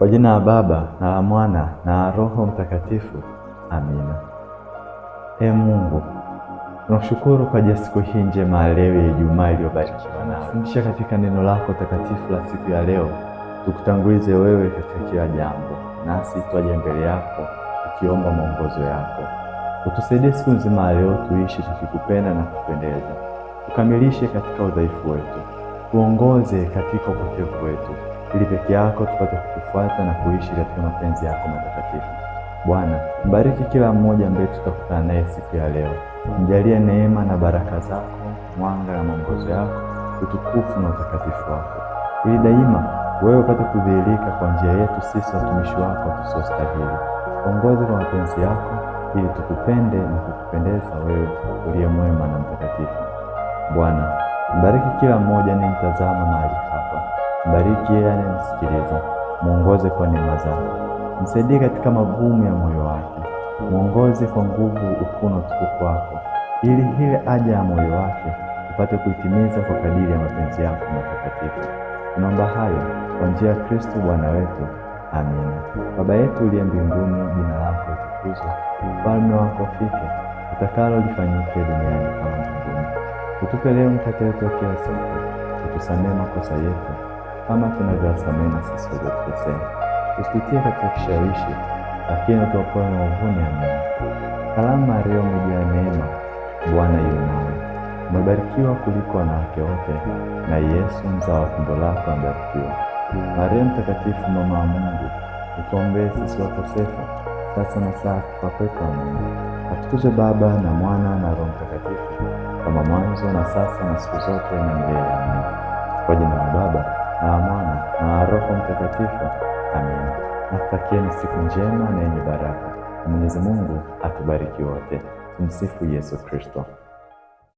Kwa jina la Baba na la Mwana na la Roho Mtakatifu. Amina. Ee Mungu, tunakushukuru kwa ajili ya siku hii njema leo ya Ijumaa iliyobarikiwa nawe. Fundisha katika neno lako takatifu la siku ya leo, tukutangulize wewe katika kila jambo, nasi twaje mbele yako tukiomba mwongozo yako. Utusaidie siku nzima ya leo tuishi tukikupenda na kupendeza, tukamilishe katika udhaifu wetu, tuongoze katika upotevu wetu, ili peke yako tupate kukufuata na kuishi katika mapenzi yako matakatifu. Bwana, mbariki kila mmoja ambaye tutakutana naye siku ya leo. Mjalie neema na baraka zako, mwanga na mwongozo yako, utukufu na utakatifu wako, ili daima wewe upate kudhihirika kwa njia yetu sisi watumishi wako tusiostahili. Ongoza kwa mapenzi yako, ili tukupende na kukupendeza wewe uliye mwema na mtakatifu. Bwana, mbariki kila mmoja anayemtazama mahali hapa. Mbariki yeye anayemsikiliza, muongoze kwa neema zako. Msaidie katika magumu ya moyo wake, muongoze kwa nguvu, ukuu na utukufu wako, ili ile haja ya moyo wake upate kuitimiza kwa kadiri ya mapenzi yako matakatifu. Tunaomba hayo kwa njia ya Kristo Bwana wetu. Amina. Baba yetu uliye mbinguni, jina lako litukuzwe, ufalme wako ufike, utakalo lifanyike duniani kama mbinguni. Utupe leo mkate wetu wa kila siku, utusamehe makosa yetu kama tunavyowasamehe na sisi waliotukosea, usitutie katika kishawishi, lakini utuokoe maovuni. Amina. Salamu Maria, umejaa neema, Bwana yu nawe, umebarikiwa kuliko wanawake wote, na Yesu mzao wa tumbo lako amebarikiwa. Maria Mtakatifu, mama wa Mungu, utuombee sisi wakosefu, sasa na saa kufa kwetu. Amina. Atukuzwe Baba na Mwana na Roho Mtakatifu, kama mwanzo na sasa na siku zote na milele. Amina. Kwa jina la Baba na la Mwana na la Roho Mtakatifu. Amina. Nakutakieni siku njema na yenye baraka. Mwenyezi Mungu atubariki wote. Tumsifu Yesu Kristo.